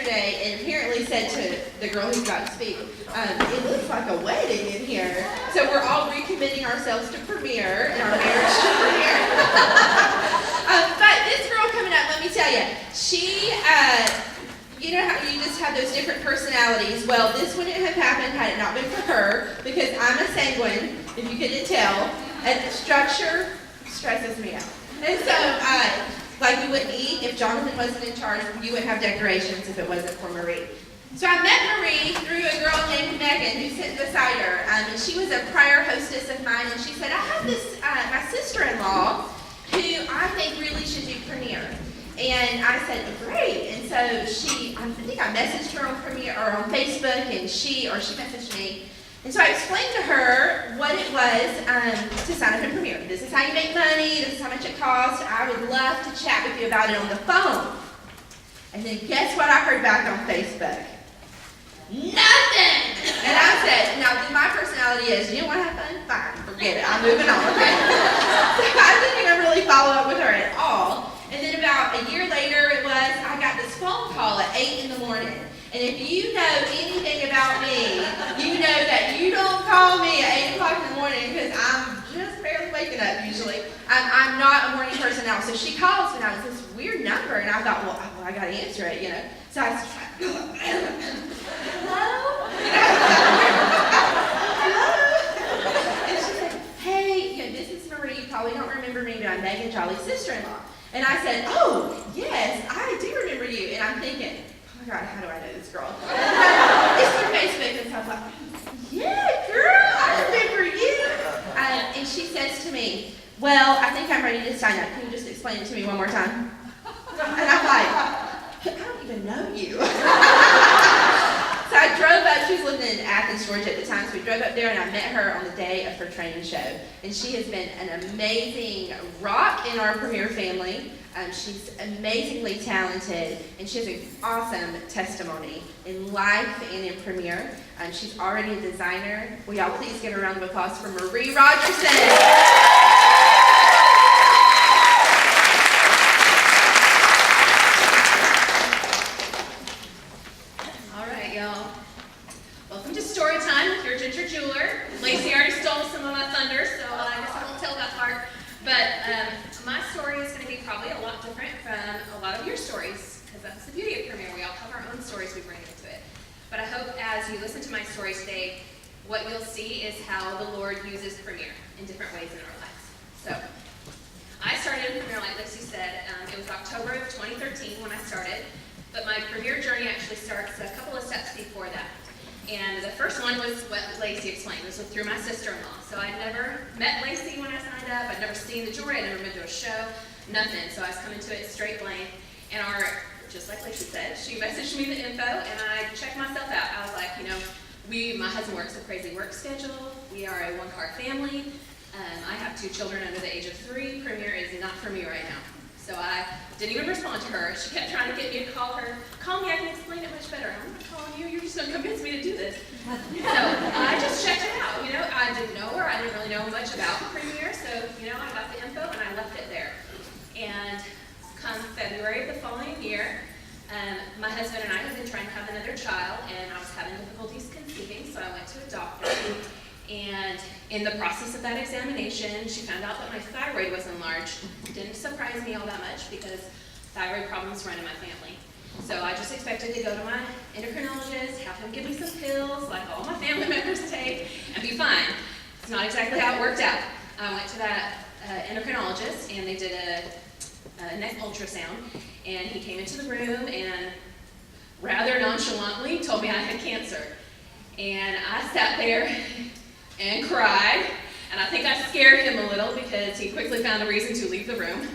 yesterday and apparently said to the girl who's about to speak, it looks like a wedding in here. So we're all recommitting ourselves to Premiere and our marriage to Premiere. But this girl coming up, let me tell you, she, you know how you just have those different personalities? Well, this wouldn't have happened had it not been for her, because I'm a sanguine, if you couldn't tell, and structure stresses me out. And so, like we wouldn't eat if Jonathan wasn't in charge, you wouldn't have decorations if it wasn't for Marie. So I met Marie through a girl named Megan who sat beside her, and she was a prior hostess of mine, and she said, I have this, my sister-in-law, who I think really should do Premiere. And I said, oh, great. And so I think I messaged her on Premiere or on Facebook, and she messaged me. And so I explained to her what it was to sign up in Premiere. This is how you make money. This is how much it costs. I would love to chat with you about it on the phone. And then guess what I heard back on Facebook? Nothing! And I said, now my personality is, you don't want to have fun? Fine, forget it. I'm moving on, okay? So I didn't even really follow up with her at all. And then about a year later I got this phone call at 8 in the morning. And if you know anything about me, you know that you don't call me at 8 o'clock in the morning because I'm just barely waking up usually. I'm not a morning person now. So she calls me and I was this weird number and I thought, well, I got to answer it, you know. So I was like, hello? Hello? And she said, hey, this is Marie. You probably don't remember me, but I'm Megan Jolly's sister-in-law. And I said, oh, yes, I do remember you. And I'm thinking, oh my God, how do I know this girl? It's through Facebook. And so I was like, yeah, girl, I remember you. And she says to me, well, I think I'm ready to sign up. Can you just explain it to me one more time? And I'm like, I don't even know you. So I drove up, she was living in Athens, Georgia at the time, so we drove up there and I met her on the day of her training show. And she has been an amazing rock in our Premiere family. She's amazingly talented and she has an awesome testimony in life and in Premiere. She's already a designer. Will y'all please give a round of applause for Marie Rogerson. Lacey already stole some of my thunder, so I guess I won't tell that part. But my story is going to be probably a lot different from a lot of your stories, because that's the beauty of Premiere. We all have our own stories we bring into it. But I hope as you listen to my story today, what you'll see is how the Lord uses Premiere in different ways in our lives. So I started in Premiere, like Lacey said. It was October of 2013 when I started, but my Premiere journey actually starts a couple of steps before that. And the first one was what Lacey explained. This was through my sister-in-law. So I'd never met Lacey when I signed up. I'd never seen the jewelry. I'd never been to a show. Nothing. So I was coming to it straight blank. And just like Lacey said, she messaged me the info and I checked myself out. I was like, my husband works a crazy work schedule. We are a one-car family. I have 2 children under the age of 3. Premiere is not for me right now. So I didn't even respond to her. She kept trying to get me to call her. Call me, I can explain it much better. I'm not calling you, you're just going to convince me to do this. So I just checked it out. I didn't know her. I didn't really know much about Premiere. So, I got the info and I left it there. And come February of the following year, my husband and I had been trying to have another child and I was having difficulties conceiving, so I went to a doctor. And in the process of that examination, she found out that my thyroid was enlarged. It didn't surprise me all that much because thyroid problems run in my family. So I just expected to go to my endocrinologist, have him give me some pills like all my family members take, and be fine. It's not exactly how it worked out. I went to that endocrinologist and they did a neck ultrasound, and he came into the room and rather nonchalantly told me I had cancer. And I sat there and cried, and I think I scared him a little because he quickly found a reason to leave the room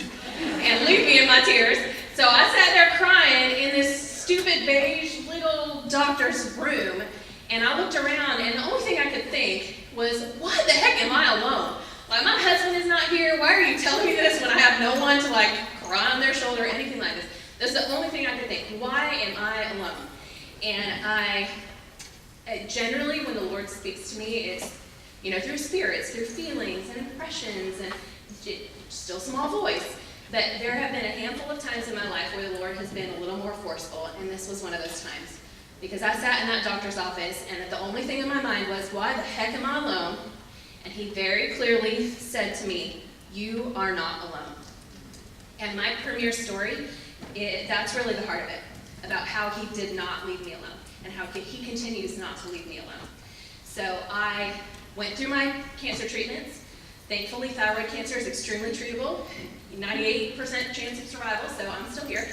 and leave me in my tears. So I sat there crying in this stupid beige little doctor's room, and I looked around, and the only thing I could think was, why the heck am I alone? Like, my husband is not here. Why are you telling me this when I have no one to cry on their shoulder or anything like this? That's the only thing I could think. Why am I alone? And generally, when the Lord speaks to me, it's, through spirits, through feelings and impressions, and still small voice. But there have been a handful of times in my life where the Lord has been a little more forceful, and this was one of those times. Because I sat in that doctor's office, and the only thing in my mind was, why the heck am I alone? And he very clearly said to me, you are not alone. And my premier story, that's really the heart of it, about how he did not leave me alone, and how he continues not to leave me alone. So I went through my cancer treatments. Thankfully, thyroid cancer is extremely treatable, 98% chance of survival, so I'm still here.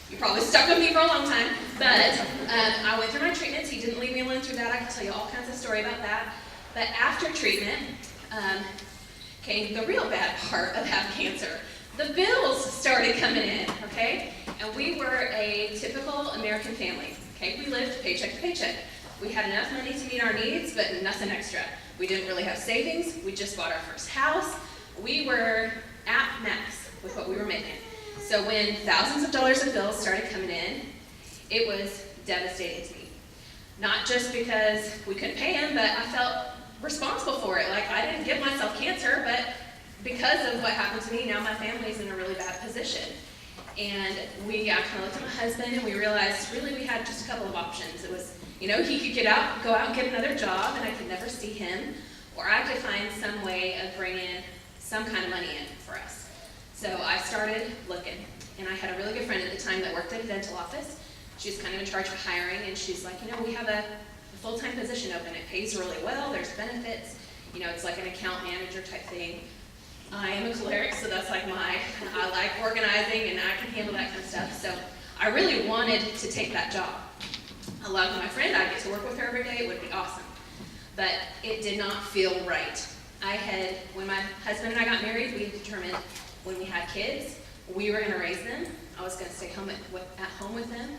You're probably stuck with me for a long time, but I went through my treatments. He didn't leave me alone through that. I can tell you all kinds of story about that. But after treatment came the real bad part of having cancer. The bills started coming in, okay? And we were a typical American family, okay? We lived paycheck to paycheck. We had enough money to meet our needs, but nothing extra. We didn't really have savings. We just bought our first house. We were at max with what we were making. So when thousands of dollars of bills started coming in, it was devastating to me. Not just because we couldn't pay them, but I felt responsible for it. Like, I didn't give myself cancer, but because of what happened to me, now my family's in a really bad position. And I kind of looked at my husband, and we realized really we had just a couple of options. It was, he could go out and get another job, and I could never see him, or I could find some way of bringing some kind of money in for us. So I started looking, and I had a really good friend at the time that worked at a dental office. She was kind of in charge of hiring, and she's like, we have a full-time position open. It pays really well. There's benefits. It's like an account manager type thing. I am a choleric, so that's like I like organizing, and I can handle that kind of stuff. So I really wanted to take that job. I loved my friend. I'd get to work with her every day. It would be awesome. But it did not feel right. When my husband and I got married, we determined when we had kids, we were going to raise them. I was going to stay at home with them.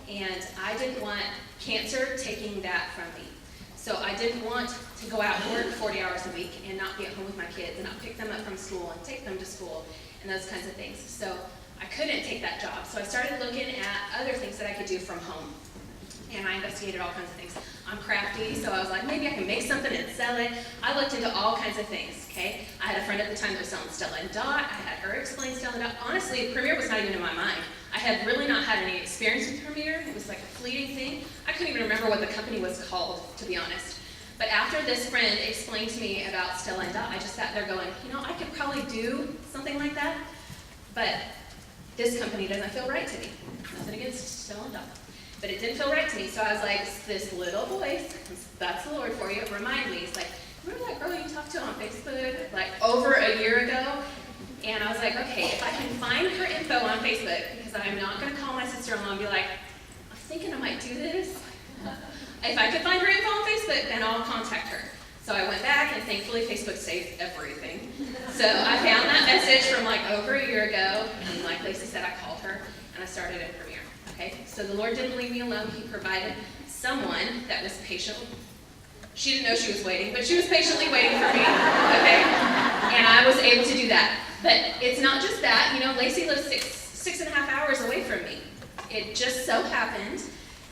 And I didn't want cancer taking that from me. So I didn't want to go out and work 40 hours a week and not be at home with my kids and not pick them up from school and take them to school and those kinds of things. So I couldn't take that job. So I started looking at other things that I could do from home. And I investigated all kinds of things. I'm crafty, so I was like, maybe I can make something and sell it. I looked into all kinds of things, okay? I had a friend at the time that was selling Stella & Dot. I had her explain Stella & Dot. Honestly, Premier was not even in my mind. I had really not had any experience with Premier. It was like a fleeting thing. I couldn't even remember what the company was called, to be honest. But after this friend explained to me about Stella & Dot, I just sat there going, I could probably do something like that, but this company doesn't feel right to me. Nothing against Stella & Dot. But it didn't feel right to me, so I was like, this little voice, that's the Lord for you, remind me. It's like, remember that girl you talked to on Facebook, like over a year ago? And I was like, okay, if I can find her info on Facebook, because I'm not going to call my sister-in-law and be like, I'm thinking I might do this. If I could find her info on Facebook, then I'll contact her. So I went back, and thankfully Facebook saved everything. So I found that message from like over a year ago, and like Lacey said, I called her, and I started at Premier. Okay, so the Lord didn't leave me alone. He provided someone that was patient. She didn't know she was waiting, but she was patiently waiting for me, okay? And I was able to do that. But it's not just that. Lacey lives six and a half hours away from me. It just so happened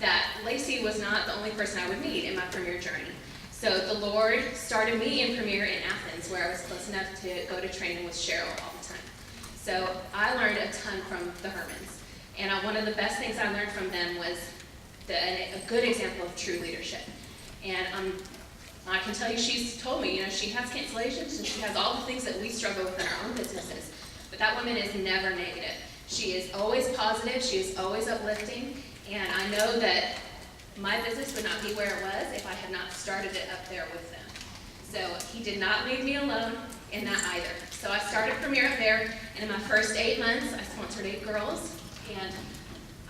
that Lacey was not the only person I would meet in my Premier journey. So the Lord started me in Premier in Athens, where I was close enough to go to training with Cheryl all the time. So I learned a ton from the Hermans. And one of the best things I learned from them was a good example of true leadership. And I can tell you, she's told me, she has cancellations and she has all the things that we struggle with in our own businesses. But that woman is never negative. She is always positive. She is always uplifting. And I know that my business would not be where it was if I had not started it up there with them. So he did not leave me alone in that either. So I started Premier up there, and in my first 8 months, I sponsored 8 girls. And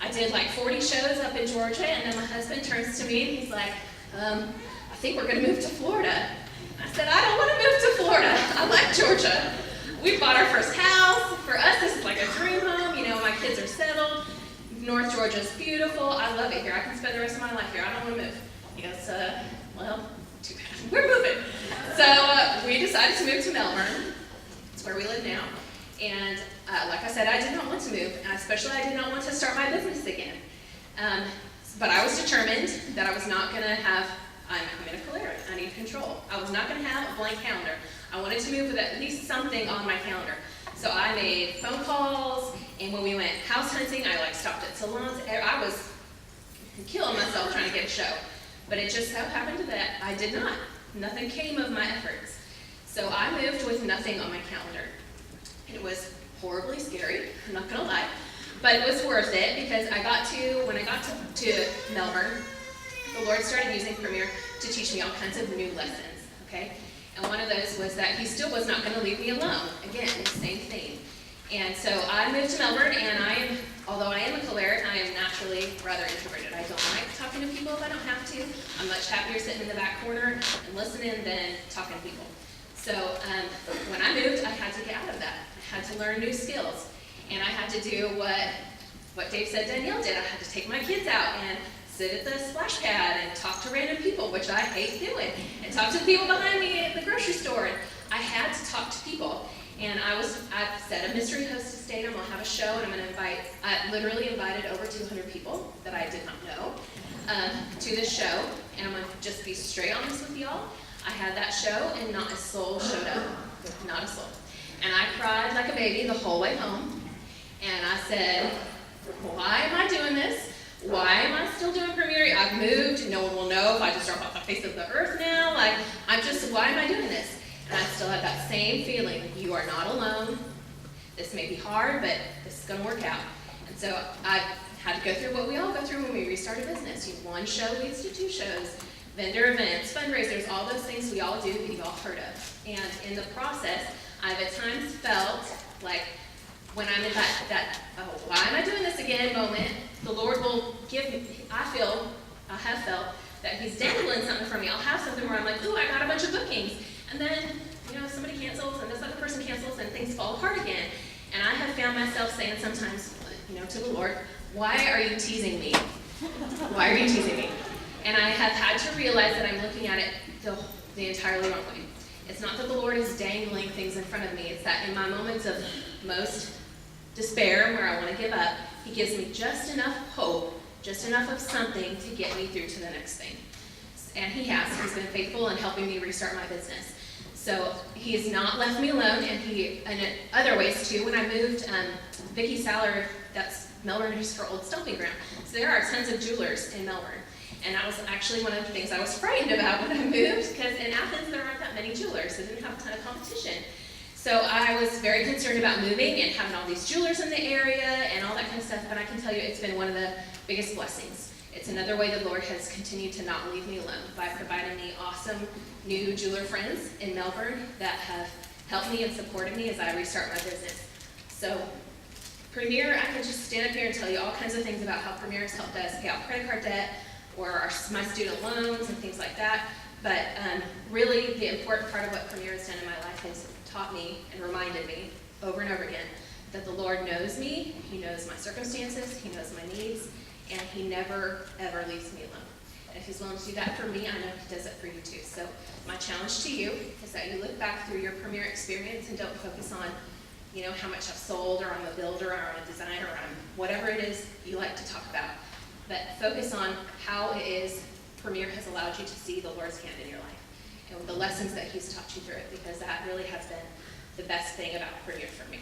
I did like 40 shows up in Georgia, and then my husband turns to me and he's like, I think we're going to move to Florida. And I said, I don't want to move to Florida. I like Georgia. We bought our first house. For us, this is like a dream home. My kids are settled. North Georgia's beautiful. I love it here. I can spend the rest of my life here. I don't want to move. He goes, well, too bad. We're moving. So we decided to move to Melbourne. It's where we live now. And like I said, I did not want to move, and especially I did not want to start my business again. But I was determined that I was not going to have, I'm in a choleric, I need control. I was not going to have a blank calendar. I wanted to move with at least something on my calendar. So I made phone calls, and when we went house hunting, I like stopped at salons. I was killing myself trying to get a show. But it just so happened that I did not. Nothing came of my efforts. So I moved with nothing on my calendar. It was horribly scary, I'm not gonna lie. But it was worth it because when I got to Melbourne, the Lord started using Premier to teach me all kinds of new lessons, okay? And one of those was that he still was not gonna leave me alone. Again, the same thing. And so I moved to Melbourne, and although I am a choleric, I am naturally rather introverted. I don't like talking to people if I don't have to. I'm much happier sitting in the back corner and listening than talking to people. So when I moved, I had to get out of that. I had to learn new skills. And I had to do what Dave said Danielle did. I had to take my kids out and sit at the splash pad and talk to random people, which I hate doing, and talk to the people behind me at the grocery store. And I had to talk to people. And I've set a mystery hostess date. I'm going to have a show, and I literally invited over 200 people that I did not know to this show. And I'm going to just be straight honest with y'all. I had that show, and not a soul showed up. Not a soul. And I cried like a baby the whole way home. And I said, why am I doing this? Why am I still doing Premier? I've moved. No one will know if I just drop off the face of the earth now. Why am I doing this? And I still had that same feeling. You are not alone. This may be hard, but this is going to work out. And so I had to go through what we all go through when we restart a business. One show leads to 2 shows, vendor events, fundraisers, all those things we all do that you've all heard of. And in the process, I've at times felt like when I'm in that oh, why am I doing this again moment, the Lord will give me, I have felt that he's dangling something from me. I'll have something where I'm like, ooh, I got a bunch of bookings. And then, somebody cancels, and this other person cancels, and things fall apart again. And I have found myself saying sometimes, to the Lord, why are you teasing me? Why are you teasing me? And I have had to realize that I'm looking at it the entirely wrong way. It's not that the Lord is dangling things in front of me. It's that in my moments of most despair, where I want to give up, he gives me just enough hope, just enough of something to get me through to the next thing. And he has. He's been faithful in helping me restart my business. So he's not left me alone, and in other ways too. When I moved, Vicki Saller, that's Melbourne is her old stomping ground. So there are tons of jewelers in Melbourne. And that was actually one of the things I was frightened about when I moved, because in Athens there aren't that many jewelers. They didn't have a ton of competition. So I was very concerned about moving and having all these jewelers in the area and all that kind of stuff, but I can tell you it's been one of the biggest blessings. It's another way the Lord has continued to not leave me alone by providing me awesome new jeweler friends in Melbourne that have helped me and supported me as I restart my business. So Premier, I can just stand up here and tell you all kinds of things about how Premier has helped us pay off credit card debt or my student loans and things like that. But really the important part of what Premier has done in my life has taught me and reminded me over and over again that the Lord knows me, he knows my circumstances, he knows my needs, and he never, ever leaves me alone. And if he's willing to do that for me, I know he does it for you too. So my challenge to you is that you look back through your Premier experience and don't focus on, how much I've sold, or I'm a builder, or I'm a designer, or I'm whatever it is you like to talk about. But focus on how it is Premier has allowed you to see the Lord's hand in your life and the lessons that he's taught you through it, because that really has been the best thing about Premier for me.